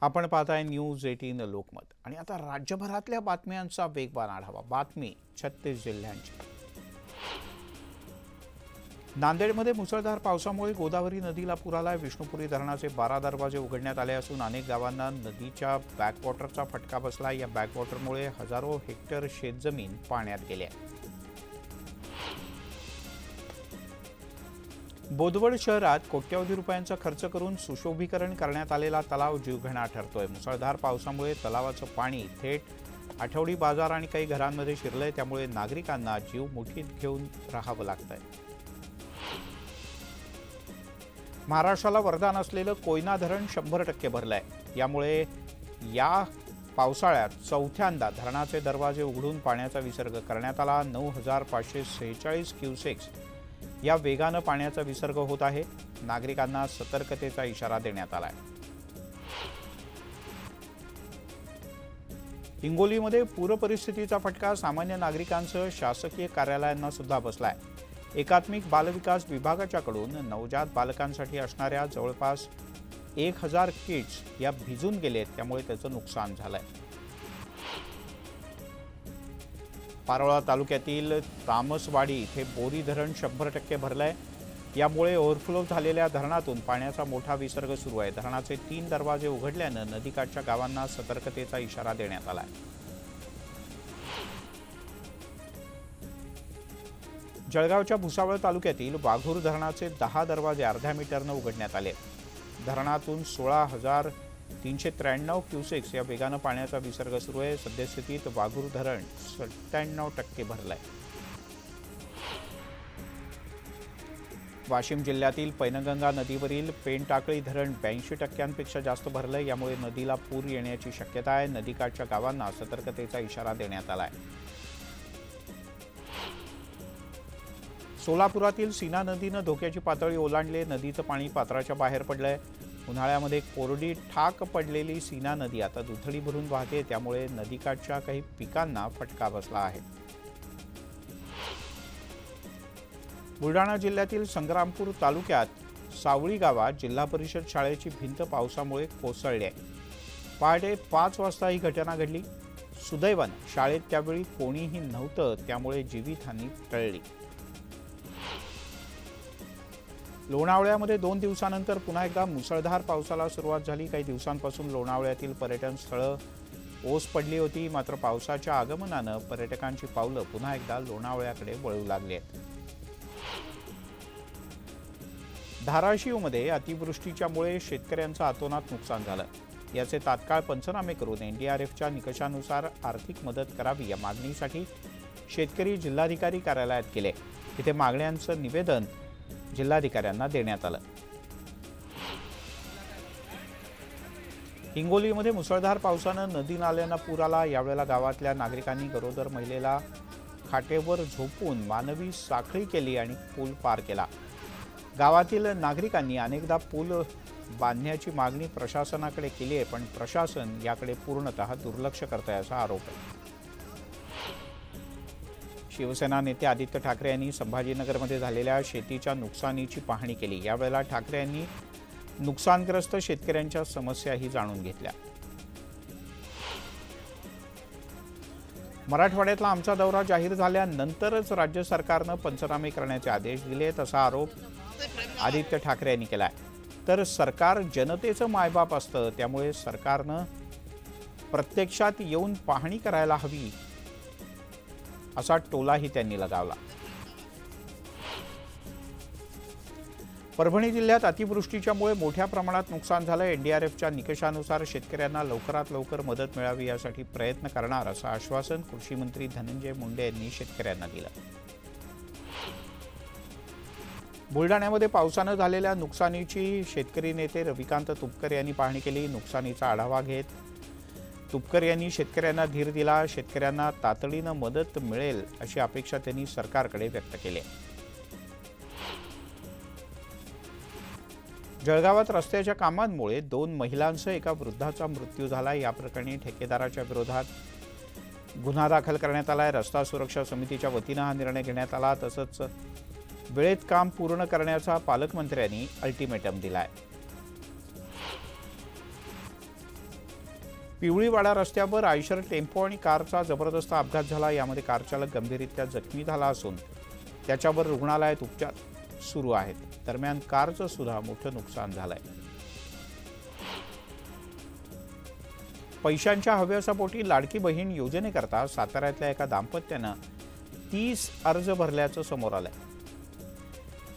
आपण पाहताय न्यूज 18 लोकमत आणि आता राज्यभरातल्या बातम्यांचा वेगवान आढावा। बातमी 36 जिल्ह्यांची। नांदेडमध्ये मुसळधार पावसामुळे गोदावरी नदीला पूर आलाय। विष्णुपुरी धरणाचे 12 दरवाजे उघडण्यात आले असून अनेक गावांना नदीच्या बॅकवॉटरचा फटका बसला। या बॅकवॉटरमुळे हजारो हेक्टर शेतजमीन पाण्यात गेली आहे। बोदवड शहरात कोट्यवधी रुपयांचा खर्च करून सुशोभीकरण करण्यात आलेला तलाव जीवघेणा ठरतोय। मुसळधार पावसामुळे तलावाचं पाणी थेट आठवडी बाजार आणि काही घरांमध्ये शिरलंय, त्यामुळे नागरिकांना जीव मुठीत घेऊन राहावं लागतंय। महाराष्ट्राला वरदान असलेलं कोयना धरण 100% भरलंय। यामुळे या पावसाळ्यात चौथ्यांदा धरणाचे दरवाजे उघडून पाण्याचा विसर्ग करण्यात आला। 9546 क्युसेक्स या वेगानं पाण्याचा विसर्ग होत आहे। नागरिकांना सतर्कतेचा इशारा देण्यात आलाय। हिंगोलीमध्ये पूर परिस्थितीचा फटका सामान्य नागरिकांसह शासकीय कार्यालयांना सुद्धा बसलाय। एकात्मिक बालविकास विभागाच्याकडून नवजात बालकांसाठी असणाऱ्या जवळपास 1000 किट्स या भिजून गेलेत, त्यामुळे त्याचं नुकसान झालंय। पारोळा तालुक्यातील तामसवाडी इथे बोरी धरण 100% भरलंय। यामुळे ओव्हरफ्लो झालेल्या धरणातून पाण्याचा मोठा विसर्ग सुरू आहे। धरणाचे 3 दरवाजे उघडल्यानं नदीकाठच्या गावांना सतर्कतेचा इशारा देण्यात आलाय। जळगावच्या भुसावळ तालुक्यातील वाघूर धरणाचे 10 दरवाजे अर्ध्या मीटरनं उघडण्यात आले। धरणातून 16,393 क्युसेक्स या वेगानं पाण्याचा विसर्ग सुरू आहे। सद्यस्थितीत वाघूर धरण 97% भरलंय। वाशिम जिल्ह्यातील पैनगंगा नदीवरील पेनटाकळी धरण 82% जास्त भरलंय। यामुळे नदीला पूर येण्याची शक्यता आहे। नदीकाठच्या गावांना सतर्कतेचा इशारा देण्यात आलाय। सोलापुरातील सीना नदीनं धोक्याची पातळी ओलांडली। नदीचं पाणी पात्राच्या बाहेर पडलंय। उन्हाळ्यामध्ये कोरडी ठाक पडलेली सीना नदी आता दुथडी भरून वाहते, त्यामुळे नदीकाठच्या काही पिकांना फटका बसला आहे। बुलढाणा जिल्ह्यातील संग्रामपूर तालुक्यात सावळी गावात जिल्हा परिषद शाळेची भिंत पावसामुळे कोसळली आहे। पहाटे 5 वाजता ही घटना घडली। सुदैवानं शाळेत त्यावेळी कोणीही नव्हतं, त्यामुळे जीवितहानी टळली। लोणावळ्यामध्ये 2 दिवसानंतर पुन्हा एकदा मुसळधार पावसाला सुरुवात झाली। काही दिवसांपासून लोणावळ्यातील पर्यटन स्थळं ओस पडली होती, मात्र पावसाच्या आगमनानं पर्यटकांची पावलं पुन्हा एकदा लोणावळ्याकडे वळू लागली आहेत। धाराशिवमध्ये अतिवृष्टीच्यामुळे शेतकऱ्यांचं अतोनात नुकसान झालं। याचे तात्काळ पंचनामे करून एनडीआरएफच्या निकषानुसार आर्थिक मदत करावी या मागणीसाठी शेतकरी जिल्हाधिकारी कार्यालयात गेले। इथे मागण्यांचं निवेदन जिल्हाधिकाऱ्यांना देण्यात आलं। हिंगोलीमध्ये मुसळधार पावसानं नदी नाल्यांना पूर आला। यावेळेला गावातल्या नागरिकांनी गरोदर महिलेला खाटेवर झोपून मानवी साखळी केली आणि पूल पार केला। गावातील नागरिकांनी अनेकदा पूल बांधण्याची मागणी प्रशासनाकडे केली आहे, पण प्रशासन याकडे पूर्णतः दुर्लक्ष करतंय असा आरोप आहे। शिवसेना नेते आदित्य ठाकरे यांनी संभाजीनगरमध्ये झालेल्या शेतीच्या नुकसानीची पाहणी केली। यावेळेला ठाकरे यांनी नुकसानग्रस्त शेतकऱ्यांच्या समस्याही जाणून घेतल्या। मराठवाड्यातला आमचा दौरा जाहीर झाल्यानंतरच राज्य सरकारनं पंचनामे करण्याचे आदेश दिले, असा आरोप आदित्य ठाकरे यांनी केलाय। तर सरकार जनतेचं मायबाप असतं, त्यामुळे सरकारनं प्रत्यक्षात येऊन पाहणी करायला हवी असा टोलाही त्यांनी लगावला। परभणी जिल्ह्यात अतिवृष्टीच्यामुळे मोठ्या प्रमाणात नुकसान झालं। एनडीआरएफच्या निकषानुसार शेतकऱ्यांना लवकरात लवकर मदत मिळावी यासाठी प्रयत्न करणार असं आश्वासन कृषी मंत्री धनंजय मुंडे यांनी शेतकऱ्यांना दिलं। बुलढाण्यामध्ये पावसानं झालेल्या नुकसानीची शेतकरी नेते रविकांत तुपकर यांनी पाहणी केली। नुकसानीचा आढावा घेत तुपकर यांनी शेतकऱ्यांना धीर दिला। शेतकऱ्यांना तातडीनं मदत मिळेल अशी अपेक्षा त्यांनी सरकारकडे व्यक्त केली। जळगावात रस्त्याच्या कामांमुळे 2 महिलांसह एका वृद्धाचा मृत्यू झाला। या प्रकरणी ठेकेदाराच्या विरोधात गुन्हा दाखल करण्यात आलाय। रस्ता सुरक्षा समितीच्या वतीनं हा निर्णय घेण्यात आला। तसंच वेळेत काम पूर्ण करण्याचा पालकमंत्र्यांनी अल्टिमेटम दिलाय। पिवळीवाडा रस्त्यावर आयशर टेम्पो आणि कारचा जबरदस्त अपघात झाला। यामध्ये कार चालक गंभीररीत्या जखमी झाला असून त्याच्यावर रुग्णालयात उपचार सुरू आहेत। दरम्यान कारचं सुद्धा मोठं नुकसान झालंय। पैशांच्या हव्यासापोटी लाडकी बहीण योजनेकरता साताऱ्यातल्या एका दाम्पत्यानं 30 अर्ज भरल्याचं समोर आलंय।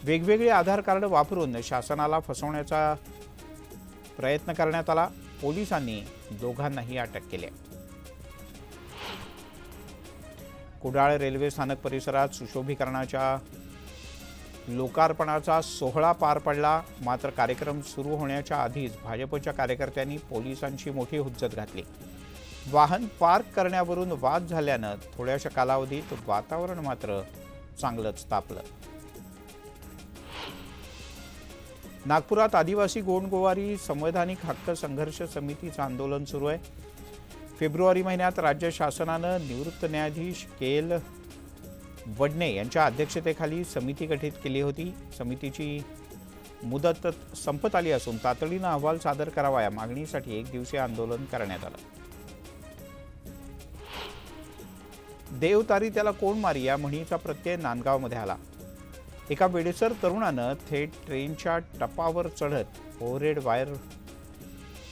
वेगवेगळे आधार कार्ड वापरून शासनाला फसवण्याचा प्रयत्न करण्यात आला। पोलिसांनी दोघांनाही अटक केली। कुडाळ रेल्वे स्थानक परिसरात सुशोभीकरणाच्या लोकार्पणाचा सोहळा पार पडला। मात्र कार्यक्रम सुरू होण्याच्या आधीच भाजपच्या कार्यकर्त्यांनी पोलिसांची मोठी हुज्जत घातली। वाहन पार्क करण्यावरून वाद झाल्यानं थोड्याशा कालावधीत वातावरण मात्र चांगलंच तापलं। नागपुरात आदिवासी गोंडगोवारी संवैधानिक हक्क संघर्ष समितीचं आंदोलन सुरू आहे। फेब्रुवारी महिन्यात राज्य शासनानं निवृत्त न्यायाधीश के.एल. वडणे यांच्या अध्यक्षतेखाली समिती गठीत केली होती। समितीची मुदत संपत आली असून तातडीनं अहवाल सादर करावा या मागणीसाठी एक दिवसीय आंदोलन करण्यात आलं। देव तारी त्याला कोण मारी या म्हणीचा प्रत्यय नांदगावमध्ये आला। एका बेडेसर तरुणानं थेट ट्रेनच्या टपावर चढत ओव्हरहेड वायर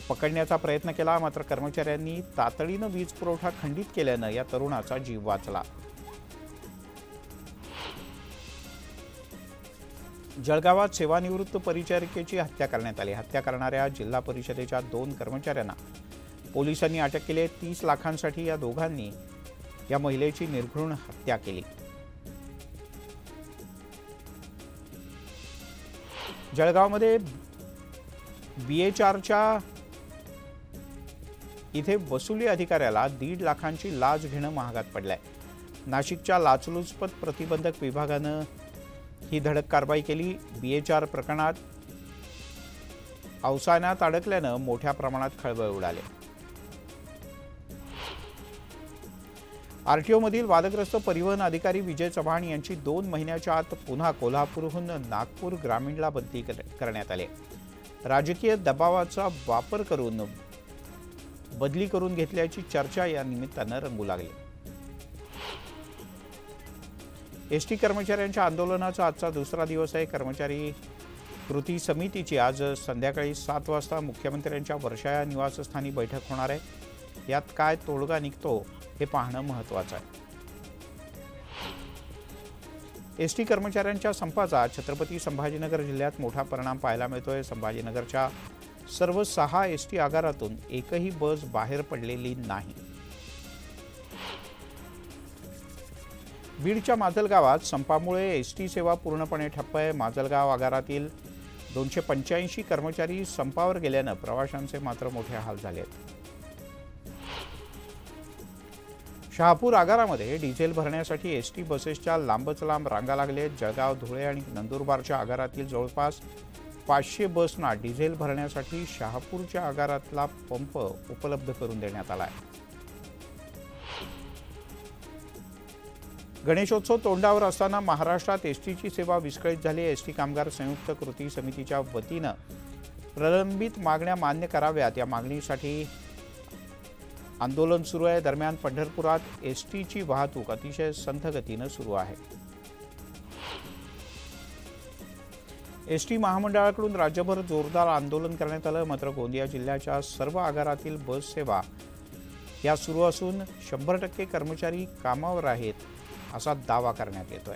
पकडण्याचा प्रयत्न केला। मात्र कर्मचाऱ्यांनी तातडीनं वीज पुरवठा खंडित केल्यानं या तरुणाचा जीव वाचला। जळगावात सेवानिवृत्त परिचारिकेची हत्या करण्यात आली। हत्या करणाऱ्या जिल्हा परिषदेच्या 2 कर्मचाऱ्यांना पोलिसांनी अटक केली। 30 लाखांसाठी या दोघांनी या महिलेची निर्घृण हत्या केली। जळगावमध्ये BHRच्या इथे वसुली अधिकाऱ्याला 1.5 लाखांची लाच घेणं महागात पडलंय। नाशिकच्या लाचलुचपत प्रतिबंधक विभागानं ही धडक कारवाई केली। BHR प्रकरणात अवसानात अडकल्यानं मोठ्या प्रमाणात खळबळ उडाली। RTO मधील वादग्रस्त परिवहन अधिकारी विजय चव्हाण यांची 2 महिन्याच्या आत पुन्हा कोल्हापूरहून नागपूर ग्रामीणला बदली करण्यात आली। राजकीय दबावाचा वापर करून बदली करून घेतल्याची चर्चा या निमित्तानं रंगू लागली। एसटी कर्मचाऱ्यांच्या आंदोलनाचा आजचा दुसरा दिवस आहे। कर्मचारी कृती समितीची आज संध्याकाळी 7 वाजता मुख्यमंत्र्यांच्या वर्षा या निवासस्थानी बैठक होणार आहे। यात काय तोडगा निघतो हे पाहणं महत्त्वाचं आहे। एसटी कर्मचाऱ्यांच्या संपाचा छत्रपती संभाजीनगर जिल्ह्यात मोठा परिणाम पाहायला मिळतोय। संभाजीनगरच्या सर्व 6 एसटी आगारातून एकही बस बाहेर पडलेली नाही। बीडच्या माजलगावात संपामुळे एसटी सेवा पूर्णपणे ठप्प आहे। माजलगाव आगारातील 285 कर्मचारी संपावर गेल्यानं प्रवाशांचे मात्र मोठे हाल झाले आहेत। शहापूर आगारामध्ये डिझेल भरण्यासाठी एसटी बसेसच्या लांबच लांब रांगा लागले। जळगाव, धुळे आणि नंदुरबारच्या आगारातील जवळपास 500 बसना डिझेल भरण्यासाठी शहापूरच्या आगारातला पंप उपलब्ध करून देण्यात आला आहे। गणेशोत्सव तोंडावर असताना महाराष्ट्रात एसटीची सेवा विस्कळीत झाली। एसटी कामगार संयुक्त कृती समितीच्या वतीनं प्रलंबित मागण्या मान्य कराव्यात या मागणीसाठी आंदोलन सुरू आहे। दरम्यान पंढरपुरात एसटीची वाहतूक अतिशय संथ गतीनं सुरू आहे। एसटी महामंडळाकडून राज्यभर जोरदार आंदोलन करण्यात आलं। मात्र गोंदिया जिल्ह्याच्या सर्व आगारातील बस सेवा या सुरू असून 100% कर्मचारी कामावर आहेत असा दावा करण्यात येतोय।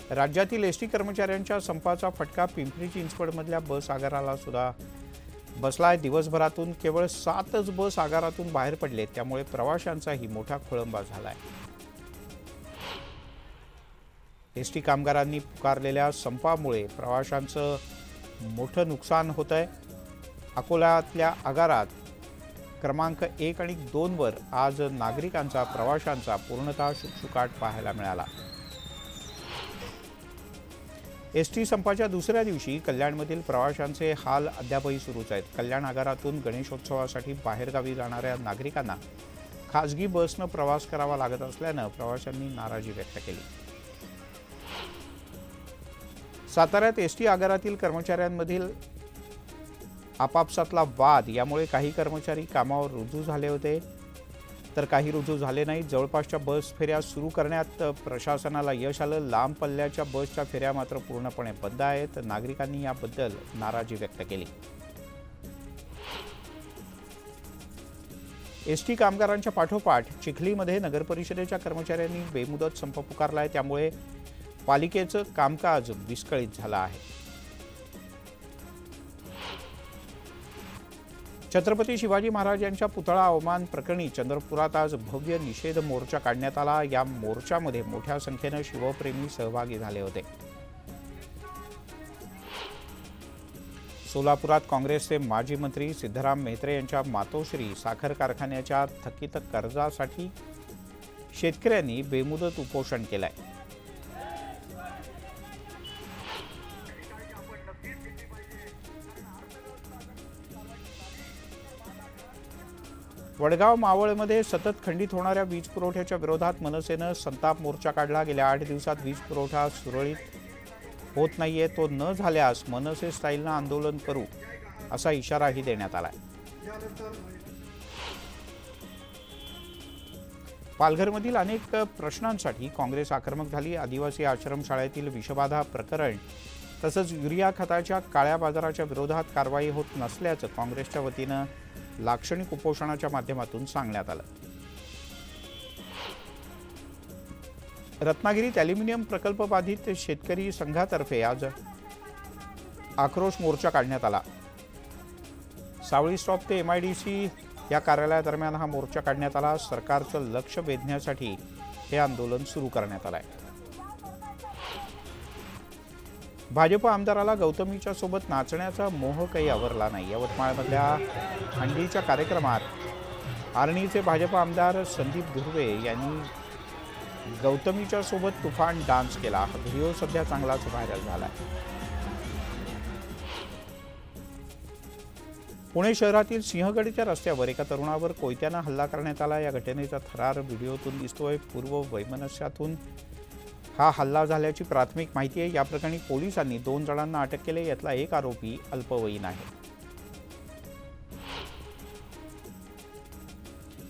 राज्यातील एसटी कर्मचाऱ्यांच्या संपाचा फटका पिंपरी चिंचवडमधल्या बस आगाराला सुद्धा बसलाय। दिवसभरातून केवळ 7च बस आगारातून बाहेर पडले, त्यामुळे प्रवाशांचाही मोठा खोळंबा झालाय। एसटी कामगारांनी पुकारलेल्या संपामुळे प्रवाशांचं मोठं नुकसान होतंय। अकोल्यातल्या आगारात क्रमांक 1 आणि 2 वर आज नागरिकांचा प्रवाशांचा पूर्णतः शुकशुकाट पाहायला मिळाला। एसटी संपाच्या दुसऱ्या दिवशी कल्याणमधील प्रवाशांचे हाल अद्यापही सुरूच आहेत। कल्याण आगारातून गणेशोत्सवासाठी बाहेरगावी जाणाऱ्या नागरिकांना खासगी बसनं प्रवास करावा लागत असल्यानं प्रवाशांनी नाराजी व्यक्त केली। साताऱ्यात एसटी आगारातील कर्मचाऱ्यांमधील आपापसातला वाद यामुळे काही कर्मचारी कामावर रुजू झाले होते, तर काही रुजू झाले नाही. जवळपासच्या बस फेऱ्या सुरू करण्यात प्रशासनाला यश आलं. लांब पल्ल्याच्या बसच्या फेऱ्या मात्र पूर्णपणे बंद आहेत. नागरिकांनी याबद्दल नाराजी व्यक्त केली. एसटी कामगारांच्या पाठोपाठ चिखलीमध्ये नगरपरिषदेच्या कर्मचाऱ्यांनी बेमुदत संप पुकारलाय. त्यामुळे पालिकेचं कामकाज विस्कळीत झालं आहे. छत्रपती शिवाजी महाराज यांच्या पुतळा अवमान प्रकरणी चंद्रपुरात आज भव्य निषेध मोर्चा काढण्यात आला. या मोर्चामध्ये मोठ्या संख्येने शिवप्रेमी सहभागी झाले होते. सोलापुरात काँग्रेसचे माजी मंत्री सिद्धराम म्हेत्रे यांच्या मातोश्री साखर कारखान्याच्या थकीत कर्जासाठी शेतकऱ्यांनी बेमुदत उपोषण केलंय. वडगाव मावळमध्ये सतत खंडित होणाऱ्या वीज पुरवठ्याच्या विरोधात मनसेनं संताप मोर्चा काढला. गेल्या 8 दिवसात वीज पुरवठा सुरळीत होत नाहीये. तो न झाल्यास मनसे स्टाईलनं आंदोलन करू असा इशाराही देण्यात आलाय. पालघरमधील अनेक प्रश्नांसाठी काँग्रेस आक्रमक झाली. आदिवासी आश्रमशाळेतील विषबाधा प्रकरण तसंच युरिया खताच्या काळ्या बाजाराच्या विरोधात कारवाई होत नसल्याचं काँग्रेसच्या वतीनं लाक्षणिक उपोषणाच्या माध्यमातून सांगण्यात आलं. रत्नागिरीत ॲल्युमिनियम प्रकल्प बाधित शेतकरी संघातर्फे आज आक्रोश मोर्चा काढण्यात आला. सावळी स्टॉप ते MIDC या कार्यालयादरम्यान हा मोर्चा काढण्यात आला. सरकारचं लक्ष वेधण्यासाठी हे आंदोलन सुरू करण्यात आलंय. भाजप आमदाराला गौतमीच्या सोबत नाचण्याचा मोह काही आवरला नाही. यवतमाळमधल्या हंडीच्या कार्यक्रमात आर्णीचे भाजप आमदार संदीप धुर्वे यांनी गौतमीच्या सोबत तुफान डान्स केला. हा व्हिडिओ सध्या चांगलाच व्हायरल झाला. पुणे शहरातील सिंहगडच्या रस्त्यावर एका तरुणावर कोयत्यानं हल्ला करण्यात आला. या घटनेचा थरार व्हिडिओतून दिसतोय. पूर्व वैमनस्यातून हा हल्ला झाल्याची प्राथमिक माहिती आहे. या प्रकरणी पोलिसांनी 2 जणांना अटक केली. यातला एक आरोपी अल्पवयीन आहे.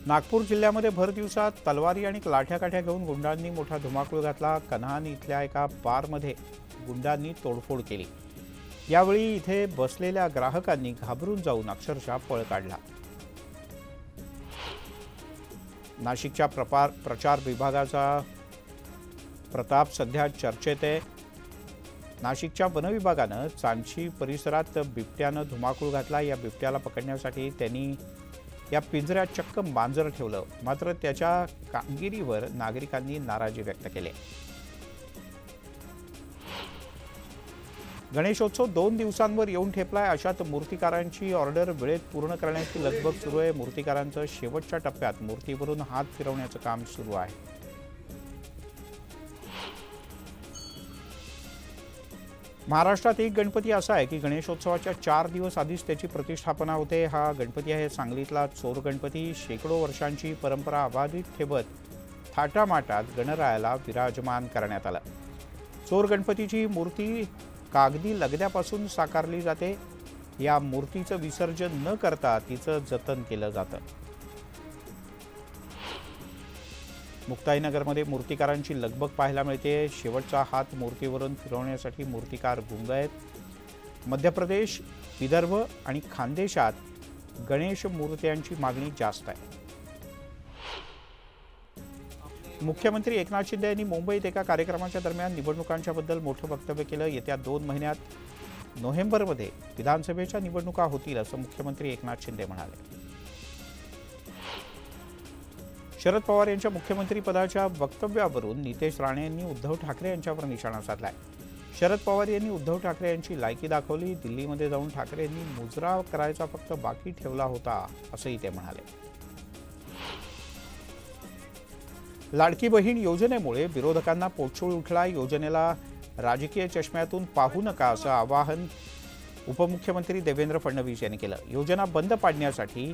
नागपूर जिल्ह्यामध्ये भर दिवसात तलवारी आणि लाठ्याकाठ्या घेऊन गुंडांनी मोठा धुमाकूळ घातला. कन्हान इथल्या एका बारमध्ये गुंडांनी तोडफोड केली. यावेळी इथे बसलेल्या ग्राहकांनी घाबरून जाऊन अक्षरशः पळ काढला. नाशिकच्या प्रचार विभागाचा प्रताप सध्या चर्चेत आहे. नाशिकच्या वनविभागानं चांदशी परिसरात बिबट्यानं धुमाकूळ घातला. या बिबट्याला पकडण्यासाठी त्यांनी या पिंजऱ्यात चक्क मांजर ठेवलं. मात्र त्याच्या कामगिरीवर नागरिकांनी नाराजी व्यक्त केली. गणेशोत्सव 2 दिवसांवर येऊन ठेपलाय. अशात मूर्तिकारांची ऑर्डर वेळेत पूर्ण करण्याची लगबग सुरू आहे. मूर्तिकारांचं शेवटच्या टप्प्यात मूर्तीवरून हात फिरवण्याचं काम सुरू आहे. महाराष्ट्रात एक गणपती असा आहे की गणेशोत्सवाच्या 4 दिवस आधीच त्याची प्रतिष्ठापना होते. हा गणपती आहे सांगलीतला चोर गणपती. शेकडो वर्षांची परंपरा अबाधित ठेवत थाटामाटात गणरायाला विराजमान करण्यात आलं. चोर गणपतीची मूर्ती कागदी लगद्यापासून साकारली जाते. या मूर्तीचं विसर्जन न करता तिचं जतन केलं जातं. मुक्ताईनगरमध्ये मूर्तिकारांची लगबग पाहायला मिळते. शेवटचा हात मूर्तीवरून फिरवण्यासाठी मूर्तिकार गुंग आहेत. मध्य प्रदेश, विदर्भ आणि खानदेशात गणेश मूर्त्यांची मागणी जास्त आहे. मुख्यमंत्री एकनाथ शिंदे यांनी मुंबईत एका कार्यक्रमाच्या दरम्यान निवडणुकांच्या बद्दल मोठं वक्तव्य केलं. येत्या 2 महिन्यात नोव्हेंबरमध्ये विधानसभेच्या निवडणुका होतील असं मुख्यमंत्री एकनाथ शिंदे म्हणाले. शरद पवार यांच्या मुख्यमंत्री पदाच्या वक्तव्यावरून नितेश राणे यांनी उद्धव ठाकरे यांच्यावर निशाणा साधलाय. शरद पवार यांनी उद्धव ठाकरे यांची लायकी दाखवली. दिल्लीमध्ये जाऊन ठाकरे यांनी मुजरा करायचा फक्त बाकी ठेवला होता असंही ते म्हणाले. लाडकी बहीण योजनेमुळे विरोधकांना पोटशूळ उठला. योजनेला राजकीय चष्म्यातून पाहू नका असं आवाहन उपमुख्यमंत्री देवेंद्र फडणवीस यांनी केलं. योजना बंद पाडण्यासाठी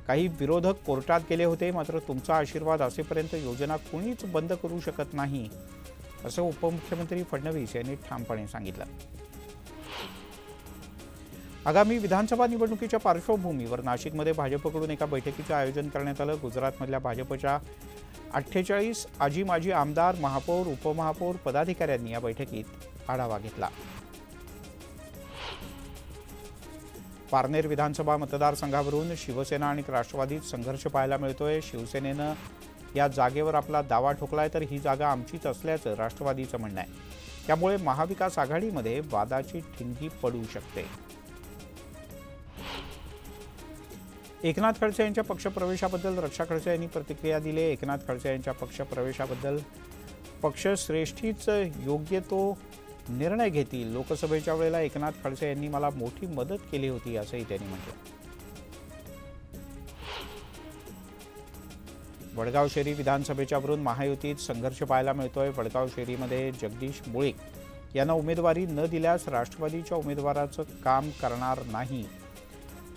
काही विरोधक कोर्टात गेले होते. मात्र तुमचा आशीर्वाद असेपर्यंत योजना कुणीच बंद करू शकत नाही असं उपमुख्यमंत्री फडणवीस यांनी ठामपणे सांगितलं. आगामी विधानसभा निवडणुकीच्या पार्श्वभूमीवर नाशिकमध्ये भाजपकडून एका बैठकीचं आयोजन करण्यात आलं। गुजरातमधल्या भाजपच्या 48 आजी माजी आमदार, महापौर, उपमहापौर, पदाधिकाऱ्यांनी या बैठकीत आढावा घेतला। पारनेर विधानसभा मतदारसंघावरून शिवसेना आणि राष्ट्रवादीत संघर्ष पाहायला मिळतोय। शिवसेनेनं या जागेवर आपला दावा ठोकलाय, तर ही जागा आमचीच असल्याचं राष्ट्रवादीचं म्हणणं आहे। त्यामुळे महाविकास आघाडीमध्ये वादाची ठिणगी पडू शकते। एकनाथ खडसे यांच्या पक्षप्रवेशाबद्दल रक्षा खडसे यांनी प्रतिक्रिया दिली। एकनाथ खडसे यांच्या पक्षप्रवेशाबद्दल पक्षश्रेष्ठीच योग्य तो निर्णय घेतील। लोकसभेच्या वेळेला एकनाथ खडसे यांनी मला मोठी मदत केली होती, असंही त्यांनी म्हटलं। वडगाव शेरी विधानसभेच्या वरून महायुतीत संघर्ष पाहायला मिळतोय। वडगाव शेरीमध्ये जगदीश मुळीक यांना उमेदवारी न दिल्यास राष्ट्रवादीच्या उमेदवाराचं काम करणार नाही,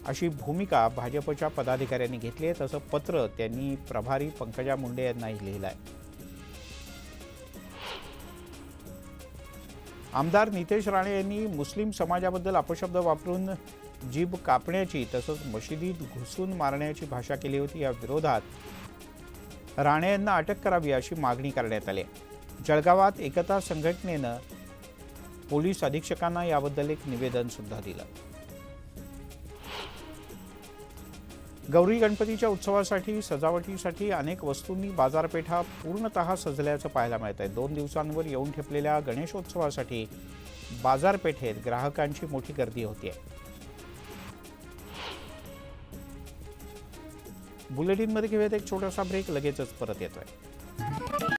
अशी भूमिका भाजपच्या पदाधिकाऱ्यांनी घेतली आहे। तसं पत्र त्यांनी प्रभारी पंकजा मुंडे यांनाही लिहिलं आहे। आमदार नितेश राणे यांनी मुस्लिम समाजाबद्दल अपशब्द वापरून जीभ कापण्याची तसंच मशिदीत घुसून मारण्याची भाषा केली होती। या विरोधात राणे यांना अटक करावी अशी मागणी करण्यात आली। जळगावात एकता संघटनेनं पोलीस अधीक्षकांना याबद्दल एक निवेदन सुद्धा दिलं। गौरी गणपतीच्या उत्सवासाठी सजावटीसाठी अनेक वस्तूंनी बाजारपेठा पूर्णतः सजल्याचं पाहायला मिळत आहे। 2 दिवसांवर येऊन ठेपलेल्या गणेशोत्सवासाठी बाजारपेठेत ग्राहकांची मोठी गर्दी होती आहे। बुलेटिनमध्ये घेऊयात एक छोटासा ब्रेक, लगेचच परत येतोय।